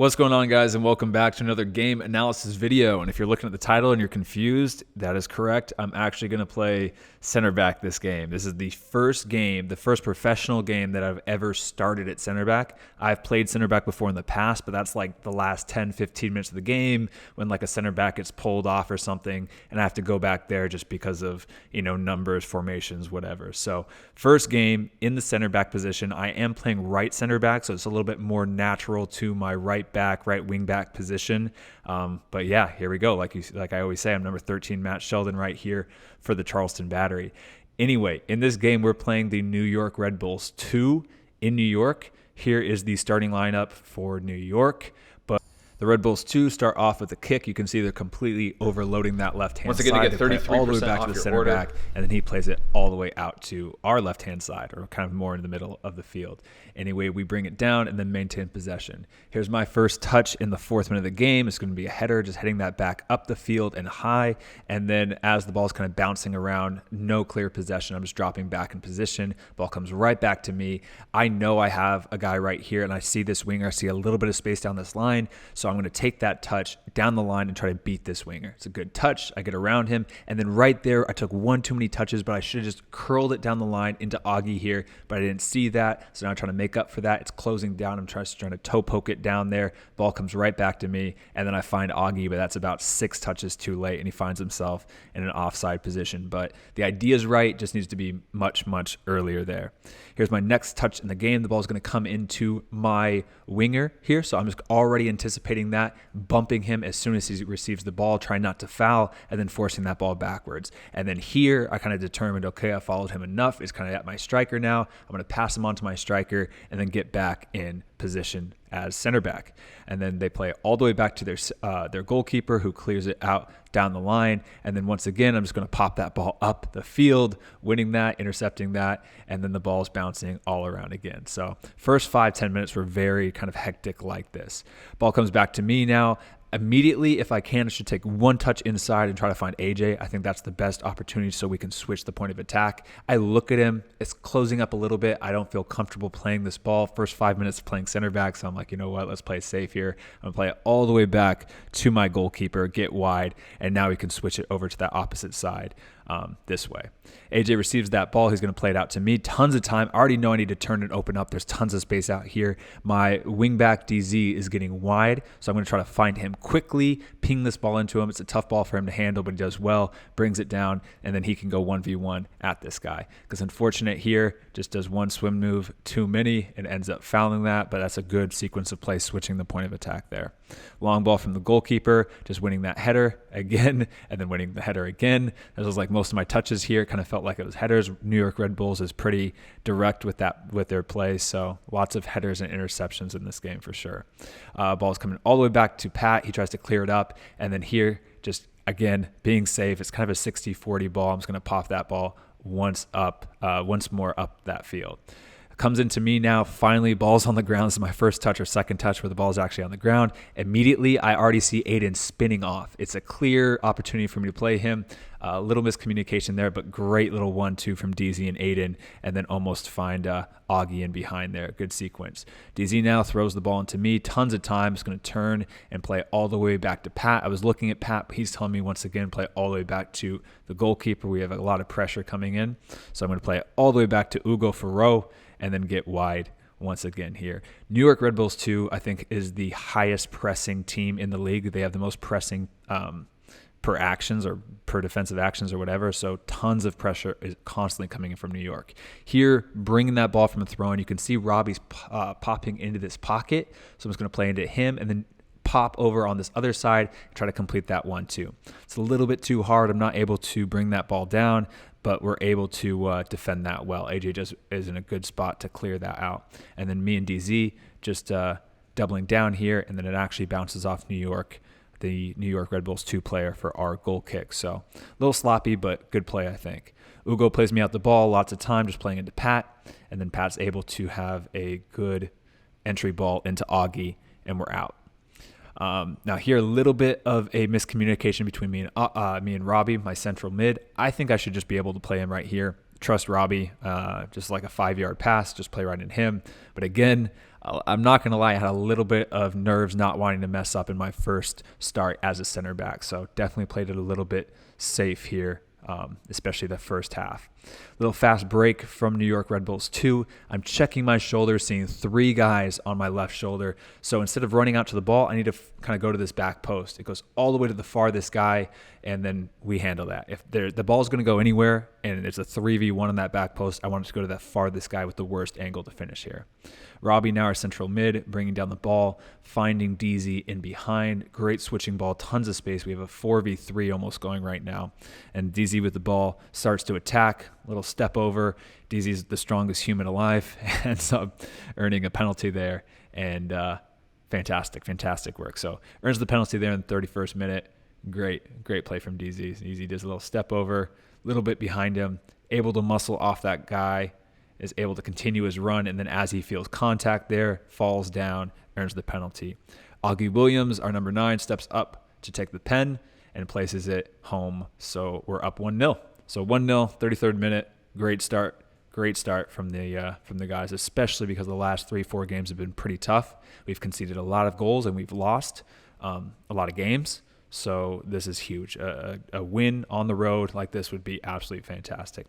What's going on, guys, and welcome back to another game analysis video. And if you're looking at the title and you're confused, that is correct. I'm actually going to play center back this game. This is the first game, the first professional game that I've ever started at center back. I've played center back before in the past, but that's like the last 10, 15 minutes of the game when like a center back gets pulled off or something, and I have to go back there just because of, numbers, formations, whatever. So first game in the center back position. I am playing right center back, so it's a little bit more natural to my right wing back position. But yeah, here we go. Like I always say, I'm number 13, Matt Sheldon, right here for the Charleston Battery. Anyway, in this game, we're playing the New York Red Bulls 2 in New York. Here is the starting lineup for New York. But the Red Bulls 2 start off with a kick. You can see they're completely overloading that left-hand Once side. again, to get 33% all the way back off to the your center order. back, and then he plays it all the way out to our left-hand side, or kind of more in the middle of the field. Anyway, we bring it down and then maintain possession. Here's my first touch in the 4th minute of the game. It's going to be a header, just heading that back up the field and high. And then as the ball's kind of bouncing around, no clear possession. I'm just dropping back in position. Ball comes right back to me. I know I have a guy right here, and I see this winger. I see a little bit of space down this line. So I'm going to take that touch down the line and try to beat this winger. It's a good touch. I get around him. And then right there, I took one too many touches, but I should have just curled it down the line into Augie here, but I didn't see that. So now I'm trying to make up for that. It's closing down. I'm trying to toe poke it down there. Ball comes right back to me, and then I find Augie, but that's about 6 touches too late, and he finds himself in an offside position. But the idea is right, just needs to be much, much earlier there. Here's my next touch in the game. The ball is going to come into my winger here, so I'm just already anticipating that, bumping him as soon as he receives the ball, trying not to foul, and then forcing that ball backwards. And then here, I kind of determined, okay, I followed him enough. It's kind of at my striker now. I'm going to pass him on to my striker and then get back in position as center back. And then they play all the way back to their goalkeeper, who clears it out down the line. And then once again, I'm just going to pop that ball up the field, winning that, intercepting that, and then the ball's bouncing all around again. So first 5-10 minutes were very kind of hectic like this. Ball comes back to me now. Immediately, if I can, I should take one touch inside and try to find AJ. I think that's the best opportunity so we can switch the point of attack. I look at him. It's closing up a little bit. I don't feel comfortable playing this ball. First 5 minutes playing center back, so I'm like, you know what? Let's play it safe here. I'm going to play it all the way back to my goalkeeper, get wide, and now we can switch it over to that opposite side this way. AJ receives that ball. He's going to play it out to me. Tons of time. I already know I need to turn and open up. There's tons of space out here. My wingback DZ is getting wide, so I'm going to try to find him quickly, ping this ball into him. It's a tough ball for him to handle, but he does well, brings it down, and then he can go 1v1 at this guy. Because unfortunate here, just does one swim move too many and ends up fouling that, but that's a good sequence of play, switching the point of attack there. Long ball from the goalkeeper, just winning that header again, and then winning the header again. This was like most of my touches here. Kind of felt like it was headers. New York Red Bulls is pretty direct with their play, so lots of headers and interceptions in this game for sure. Ball's coming all the way back to Pat. He tries to clear it up, and then here, just again being safe. It's kind of a 60-40 ball. I'm just going to pop that ball once more up that field. Comes into me now. Finally, ball's on the ground. This is my first touch or second touch where the ball's actually on the ground. Immediately, I already see Aiden spinning off. It's a clear opportunity for me to play him. A little miscommunication there, but great little 1-2 from DZ and Aiden, and then almost find Augie in behind there. Good sequence. DZ now throws the ball into me. Tons of time. It's going to turn and play all the way back to Pat. I was looking at Pat, but he's telling me once again, play all the way back to the goalkeeper. We have a lot of pressure coming in. So I'm going to play it all the way back to Ugo Ferro and then get wide once again here. New York Red Bulls 2, I think, is the highest pressing team in the league. They have the most pressing per actions or per defensive actions or whatever. So tons of pressure is constantly coming in from New York. Here, bringing that ball from a throw in, you can see Robbie's popping into this pocket. So I'm just going to play into him and then pop over on this other side, try to complete that 1-2. It's a little bit too hard. I'm not able to bring that ball down, but we're able to defend that well. AJ just is in a good spot to clear that out. And then me and DZ just doubling down here, and then it actually bounces off New York, the New York Red Bulls 2 player, for our goal kick. So a little sloppy, but good play, I think. Ugo plays me out the ball, lots of time, just playing into Pat, and then Pat's able to have a good entry ball into Augie, and we're out. Now here, a little bit of a miscommunication between me and Robbie, my central mid. I think I should just be able to play him right here. Trust Robbie, just like a 5-yard pass, just play right in him. But again, I'm not going to lie, I had a little bit of nerves not wanting to mess up in my first start as a center back. So definitely played it a little bit safe here, especially the first half. Little fast break from New York Red Bulls 2. I'm checking my shoulder, seeing 3 guys on my left shoulder. So instead of running out to the ball, I need to kind of go to this back post. It goes all the way to the farthest guy, and then we handle that. If the ball is going to go anywhere and it's a 3v1 on that back post, I want it to go to that farthest guy with the worst angle to finish here. Robbie, now our central mid, bringing down the ball, finding DZ in behind. Great switching ball, tons of space. We have a 4v3 almost going right now. And DZ with the ball starts to attack, little step over. DZ's the strongest human alive, ends up earning a penalty there. And fantastic work. So earns the penalty there in the 31st minute. Great play from DZ. DZ does a little step over, a little bit behind him, able to muscle off that guy, is able to continue his run, and then as he feels contact there, falls down, earns the penalty. Augie Williams, our number 9, steps up to take the pen and places it home. So we're up 1-0. So 1-0, 33rd minute. Great start from the guys, especially because the last 3-4 games have been pretty tough. We've conceded a lot of goals and we've lost a lot of games. So this is huge. A win on the road like this would be absolutely fantastic.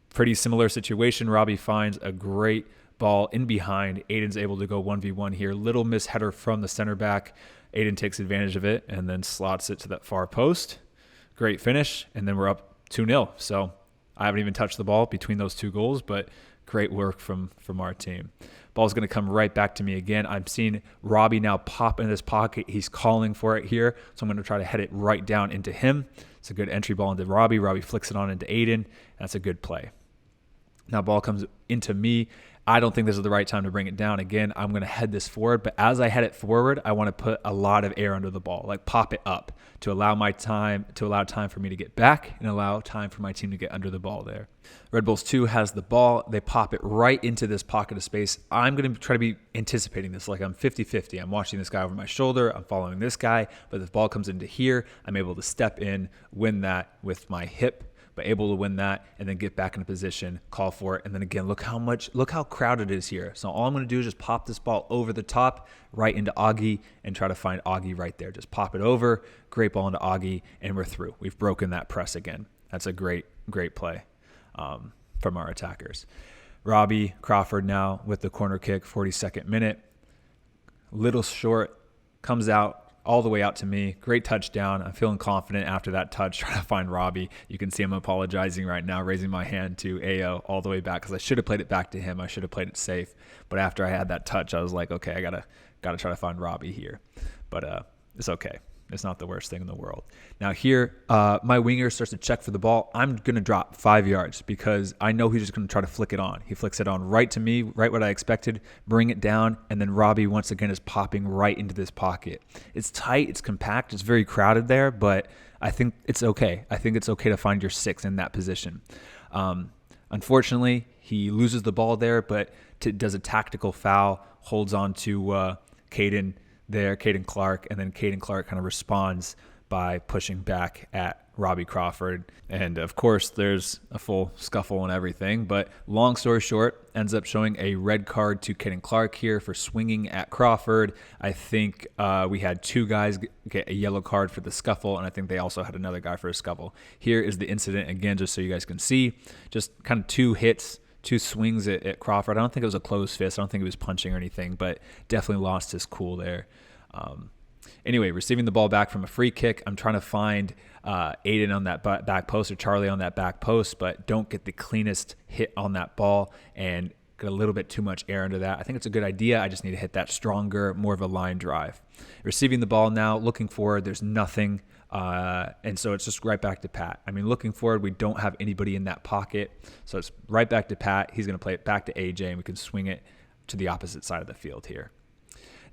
Pretty similar situation. Robbie finds a great ball in behind. Aiden's able to go 1v1 here. Little miss header from the center back. Aiden takes advantage of it and then slots it to that far post. Great finish. And then we're up 2-0. So I haven't even touched the ball between those 2 goals, but great work from our team. Ball's going to come right back to me again. I'm seeing Robbie now pop in this pocket. He's calling for it here. So I'm going to try to head it right down into him. It's a good entry ball into Robbie. Robbie flicks it on into Aiden. That's a good play. Now ball comes into me. I don't think this is the right time to bring it down. Again, I'm going to head this forward, but as I head it forward, I want to put a lot of air under the ball, like pop it up to allow time for me to get back and allow time for my team to get under the ball there. Red Bulls 2 has the ball. They pop it right into this pocket of space. I'm going to try to be anticipating this like I'm 50-50. I'm watching this guy over my shoulder. I'm following this guy, but if the ball comes into here, I'm able to step in, win that with my hip, but able to win that and then get back in a position, call for it. And then again, look how crowded it is here. So all I'm going to do is just pop this ball over the top right into Augie and try to find Augie right there. Just pop it over, great ball into Augie, and we're through. We've broken that press again. That's a great play from our attackers. Robbie Crawford now with the corner kick, 42nd minute. Little short, comes out, all the way out to me. Great touchdown. I'm feeling confident after that touch, trying to find Robbie. You can see I'm apologizing right now, raising my hand to AO all the way back because I should have played it back to him. I should have played it safe. But after I had that touch, I was like, okay, I gotta try to find Robbie here. But it's okay. It's not the worst thing in the world. Now here, my winger starts to check for the ball. I'm going to drop 5 yards because I know he's just going to try to flick it on. He flicks it on right to me, right what I expected, bring it down, and then Robbie once again is popping right into this pocket. It's tight, it's compact, it's very crowded there, but I think it's okay. I think it's okay to find your 6 in that position. Unfortunately, he loses the ball there, but does a tactical foul, holds on to Caden Clark, and then Caden Clark kind of responds by pushing back at Robbie Crawford. And of course, there's a full scuffle and everything, but long story short, ends up showing a red card to Caden Clark here for swinging at Crawford. I think we had 2 guys get a yellow card for the scuffle, and I think they also had another guy for a scuffle. Here is the incident again, just so you guys can see. Just kind of 2 hits, 2 swings at Crawford. I don't think it was a closed fist. I don't think he was punching or anything, but definitely lost his cool there. Anyway, receiving the ball back from a free kick. I'm trying to find Aiden on that back post or Charlie on that back post, but don't get the cleanest hit on that ball and get a little bit too much air into that. I think it's a good idea. I just need to hit that stronger, more of a line drive. Receiving the ball now, looking forward. There's nothing. And so it's just right back to Pat. I mean, looking forward, we don't have anybody in that pocket. So it's right back to Pat. He's going to play it back to AJ, and we can swing it to the opposite side of the field here.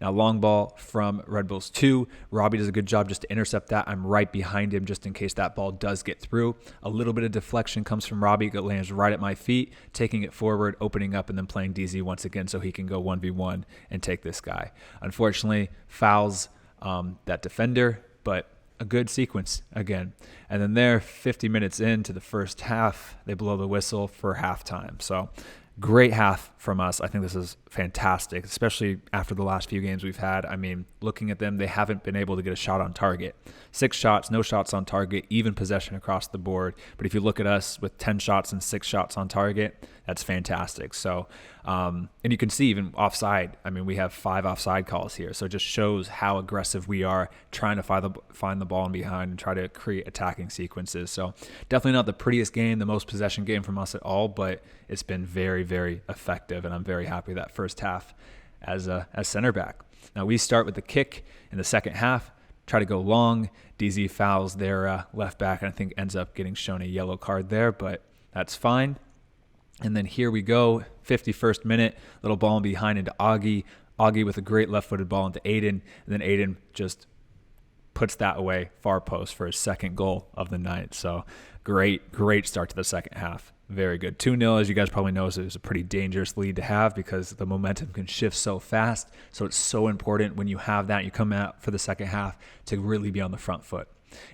Now, long ball from Red Bulls 2. Robbie does a good job just to intercept that. I'm right behind him just in case that ball does get through. A little bit of deflection comes from Robbie. It lands right at my feet, taking it forward, opening up, and then playing DZ once again so he can go 1v1 and take this guy. Unfortunately, fouls that defender, but a good sequence again. And then there, 50 minutes into the first half, they blow the whistle for halftime. So great half from us. I think this is fantastic, especially after the last few games we've had. I mean, looking at them, they haven't been able to get a shot on target. 6 shots, no shots on target, even possession across the board. But if you look at us with 10 shots and 6 shots on target, that's fantastic. So, and you can see even offside. I mean, we have 5 offside calls here. So it just shows how aggressive we are trying to find the ball in behind and try to create attacking sequences. So definitely not the prettiest game, the most possession game from us at all, but it's been very, very effective. And I'm very happy that first half as center back. Now we start with the kick in the second half, try to go long. DZ fouls their left back, and I think ends up getting shown a yellow card there, but that's fine. And then here we go, 51st minute, little ball in behind into Augie. Augie with a great left-footed ball into Aiden, and then Aiden just puts that away, far post for his second goal of the night. So great start to the second half. Very good. 2-0, as you guys probably know, is a pretty dangerous lead to have because the momentum can shift so fast. So it's so important when you have that, you come out for the second half to really be on the front foot.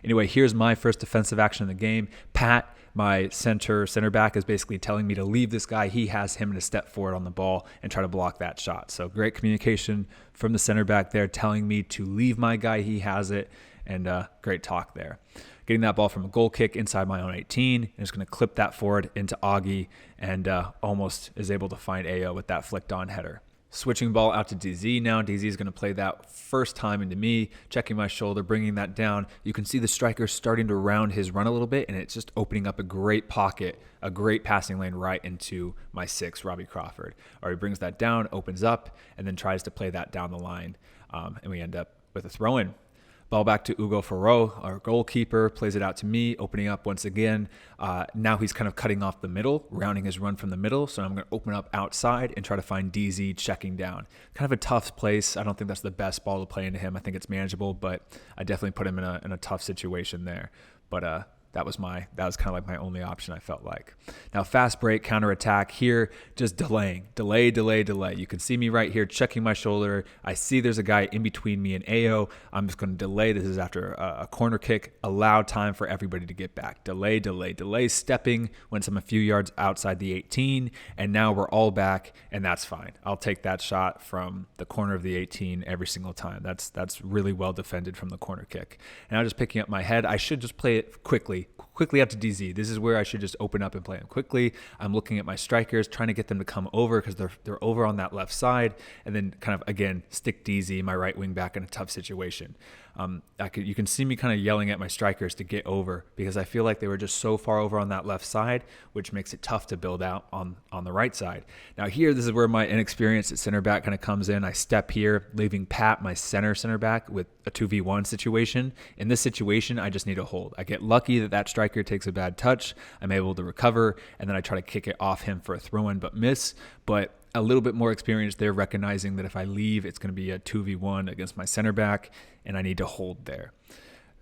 Anyway, here's my first defensive action in the game. Pat, my center back, is basically telling me to leave this guy. He has him to step forward on the ball and try to block that shot. So great communication from the center back there, telling me to leave my guy. He has it, and great talk there. Getting that ball from a goal kick inside my own 18, and just going to clip that forward into Augie, and almost is able to find Ayo with that flicked on header. Switching ball out to DZ now. DZ is going to play that first time into me, checking my shoulder, bringing that down. You can see the striker starting to round his run a little bit, and it's just opening up a great pocket, a great passing lane right into my 6, Robbie Crawford. Or he brings that down, opens up, and then tries to play that down the line, and we end up with a throw-in. Ball back to Hugo Ferro, our goalkeeper, plays it out to me, opening up once again. Now he's kind of cutting off the middle, rounding his run from the middle. So I'm going to open up outside and try to find DZ checking down. Kind of a tough place. I don't think that's the best ball to play into him. I think it's manageable, but I definitely put him in a tough situation there. But that was kind of like my only option, I felt like. Now, fast break, counterattack here, just delaying. Delay. You can see me right here checking my shoulder. I see there's a guy in between me and Ayo. I'm just going to delay. This is after a corner kick. Allow time for everybody to get back. Delay, stepping once I'm a few yards outside the 18, and now we're all back, and that's fine. I'll take that shot from the corner of the 18 every single time. That's really well defended from the corner kick. And I'm just picking up my head. I should just play it quickly out to DZ. This is where I should just open up and play him quickly. I'm looking at my strikers, trying to get them to come over because they're over on that left side, and then kind of, again, stick DZ, my right wing back, in a tough situation. You can see me kind of yelling at my strikers to get over because I feel like they were just so far over on that left side, which makes it tough to build out on the right side. Now here, this is where my inexperience at center back kind of comes in. I step here, leaving Pat, my center back, with a 2v1 situation. In this situation, I just need to hold. I get lucky that striker takes a bad touch. I'm able to recover, and then I try to kick it off him for a throw-in, but miss. But a little bit more experience there, recognizing that if I leave, it's going to be a 2v1 against my center back, and I need to hold there.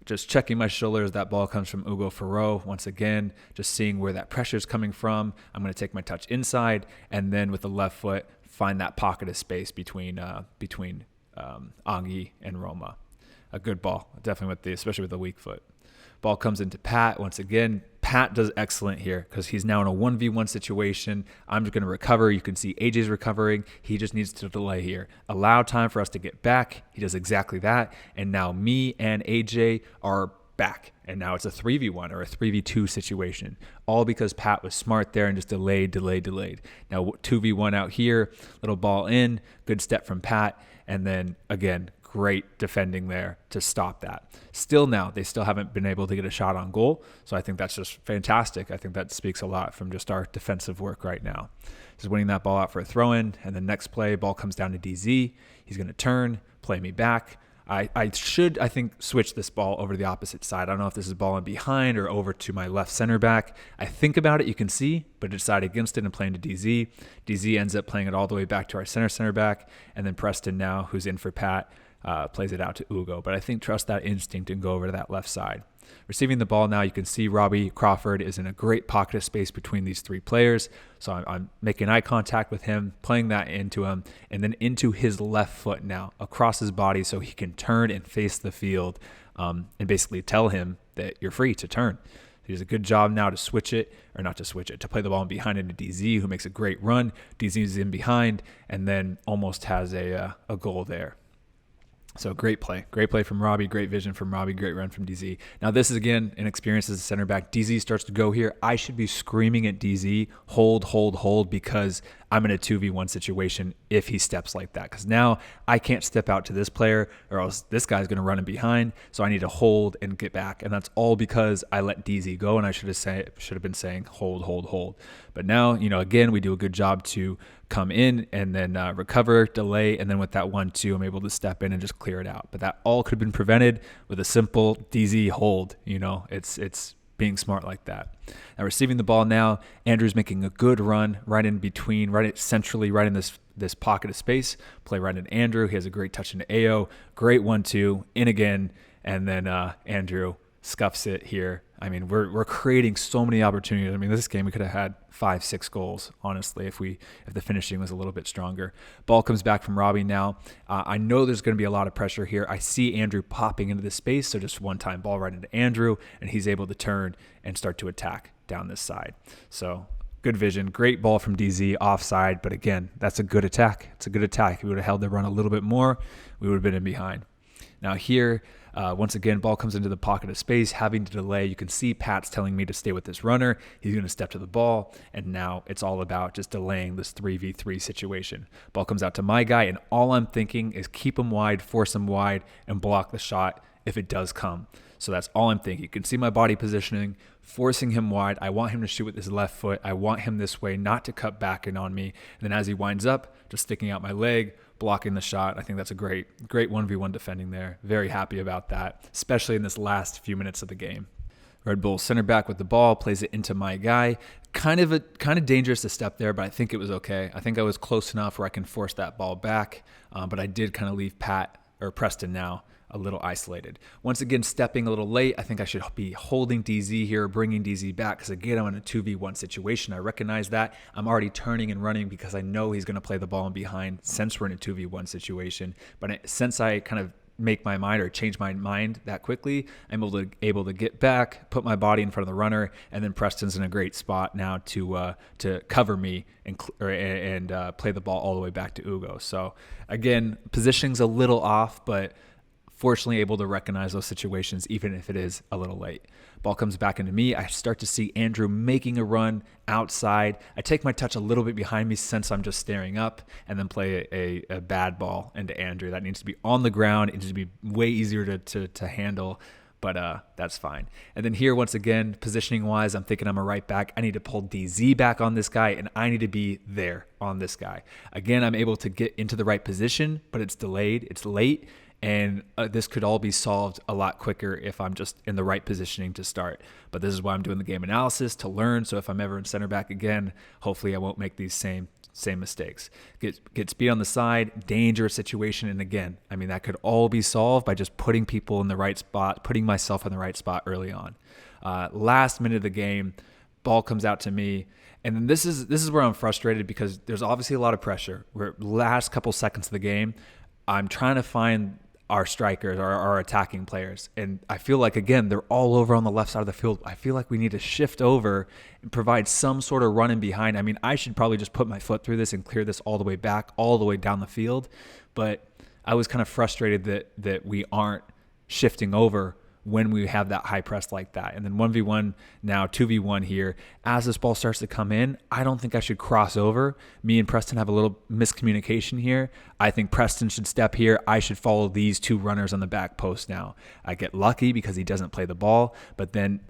Just checking my shoulder as that ball comes from Hugo Ferro. Once again, just seeing where that pressure is coming from. I'm going to take my touch inside, and then with the left foot, find that pocket of space between Augie and Roma. A good ball, definitely especially with the weak foot. Ball comes into Pat. Once again, Pat does excellent here because he's now in a 1v1 situation. I'm just going to recover. You can see AJ's recovering. He just needs to delay here. Allow time for us to get back. He does exactly that. And now me and AJ are back. And now it's a 3v1 or a 3v2 situation. All because Pat was smart there and just delayed. Now 2v1 out here. Little ball in. Good step from Pat. And then again, great defending there to stop that. They still haven't been able to get a shot on goal. So I think that's just fantastic. I think that speaks a lot from just our defensive work right now. Just winning that ball out for a throw-in, and the next play, ball comes down to DZ. He's going to turn, play me back. I should switch this ball over to the opposite side. I don't know if this is ball in behind or over to my left center back. I think about it, you can see, but decide against it and playing to DZ. DZ ends up playing it all the way back to our center back, and then Preston now, who's in for Pat, plays it out to Hugo. But I think trust that instinct and go over to that left side. Receiving the ball now, you can see Robbie Crawford is in a great pocket of space between these three players. So I'm making eye contact with him, playing that into him, and then into his left foot now, across his body so he can turn and face the field and basically tell him that you're free to turn. He does a good job now to to play the ball in behind into DZ, who makes a great run. DZ is in behind and then almost has a goal there. So great play from Robbie, great vision from Robbie, great run from DZ. Now this is again an experience as a center back. DZ starts to go here. I should be screaming at DZ, hold, because I'm in a 2v1 situation if he steps like that. Because now I can't step out to this player or else this guy's going to run in behind. So I need to hold and get back. And that's all because I let DZ go, and I should have been saying hold. But now, again, we do a good job to come in and then recover, delay, and then with that 1-2, I'm able to step in and just clear it out. But that all could have been prevented with a simple DZ hold. It's being smart like that. Now receiving the ball now, Andrew's making a good run right in between, centrally, right in this pocket of space. Play right into Andrew. He has a great touch into AO. Great 1-2, in again, and then Andrew scuffs it here. I mean, we're creating so many opportunities. I mean, this game we could have had 5-6 goals, honestly, if the finishing was a little bit stronger. Ball comes back from Robbie now. I know there's going to be a lot of pressure here. I see Andrew popping into this space, so just one-time ball right into Andrew, and he's able to turn and start to attack down this side. So good vision, great ball from DZ, offside, but again, that's a good attack. It's a good attack. If we would have held the run a little bit more, we would have been in behind. Now here, once again, ball comes into the pocket of space, having to delay. You can see Pat's telling me to stay with this runner. He's going to step to the ball, and now it's all about just delaying this 3v3 situation. Ball comes out to my guy, and all I'm thinking is keep him wide, force him wide, and block the shot if it does come. So that's all I'm thinking. You can see my body positioning, forcing him wide. I want him to shoot with his left foot. I want him this way, not to cut back in on me. And then as he winds up, just sticking out my leg, blocking the shot. I think that's a great 1v1 defending there. Very happy about that, especially in this last few minutes of the game. Red Bull center back with the ball, plays it into my guy. Kind of dangerous to step there, but I think it was okay. I think I was close enough where I can force that ball back, but I did kind of leave Preston now a little isolated. Once again, stepping a little late. I think I should be holding DZ here, bringing DZ back, because again, I'm in a 2v1 situation. I recognize that. I'm already turning and running because I know he's going to play the ball in behind since we're in a 2v1 situation. But since I kind of make my mind or change my mind that quickly, I'm able to get back, put my body in front of the runner, and then Preston's in a great spot now to cover me and play the ball all the way back to Ugo. So again, positioning's a little off, but fortunately able to recognize those situations even if it is a little late. Ball comes back into me. I start to see Andrew making a run outside. I take my touch a little bit behind me since I'm just staring up, and then play a bad ball into Andrew. That needs to be on the ground. It needs to be way easier to handle, but that's fine. And then here, once again, positioning-wise, I'm thinking I'm a right back. I need to pull DZ back on this guy, and I need to be there on this guy. Again, I'm able to get into the right position, but it's delayed. It's late. And this could all be solved a lot quicker if I'm just in the right positioning to start. But this is why I'm doing the game analysis to learn. So if I'm ever in center back again, hopefully I won't make these same mistakes. Get speed on the side, dangerous situation. And again, I mean, that could all be solved by just putting people in the right spot, putting myself in the right spot early on. Last minute of the game, ball comes out to me. And then this is where I'm frustrated because there's obviously a lot of pressure. We're last couple seconds of the game. I'm trying to find our strikers, our attacking players. And I feel like, again, they're all over on the left side of the field. I feel like we need to shift over and provide some sort of run in behind. I mean, I should probably just put my foot through this and clear this all the way back, all the way down the field. But I was kind of frustrated that we aren't shifting over when we have that high press like that. And then 1v1, now 2v1 here. As this ball starts to come in, I don't think I should cross over. Me and Preston have a little miscommunication here. I think Preston should step here. I should follow these two runners on the back post now. I get lucky because he doesn't play the ball, but then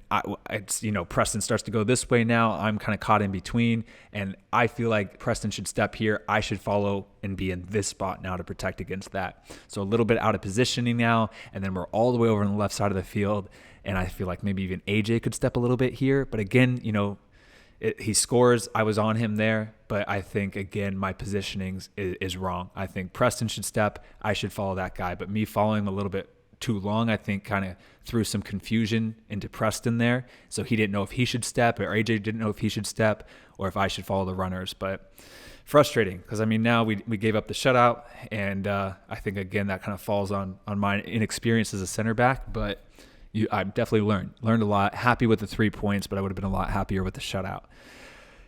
Preston starts to go this way now. I'm kind of caught in between, and I feel like Preston should step here. I should follow and be in this spot now to protect against that. So a little bit out of positioning now, and then we're all the way over on the left side of the field, and I feel like maybe even AJ could step a little bit here. But again, he scores. I was on him there, but I think, again, my positioning is wrong. I think Preston should step. I should follow that guy. But me following him a little bit too long, I think, kind of threw some confusion into Preston there. So he didn't know if he should step, or AJ didn't know if he should step, or if I should follow the runners. But frustrating, because, I mean, now we gave up the shutout, and I think, again, that kind of falls on my inexperience as a center back. But I definitely learned a lot. Happy with the 3 points, but I would have been a lot happier with the shutout.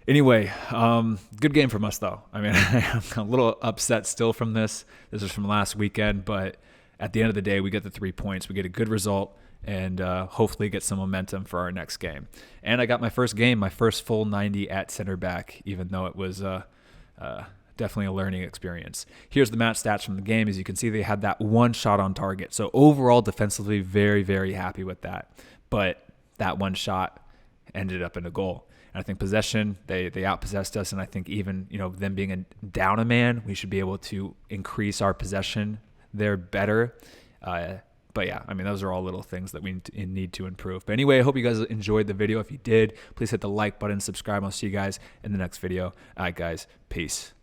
Anyway, good game from us, though. I mean, I'm a little upset still from this. This was from last weekend, but at the end of the day, we get the 3 points. We get a good result, and hopefully get some momentum for our next game. And I got my first game, my first full 90 at center back, even though it was definitely a learning experience. Here's the match stats from the game. As you can see, they had that one shot on target. So overall, defensively, very, very happy with that. But that one shot ended up in a goal. And I think possession, they outpossessed us. And I think even, them being down a man, we should be able to increase our possession there better. But yeah, I mean, those are all little things that we need to improve. But anyway, I hope you guys enjoyed the video. If you did, please hit the like button, subscribe. I'll see you guys in the next video. All right, guys, peace.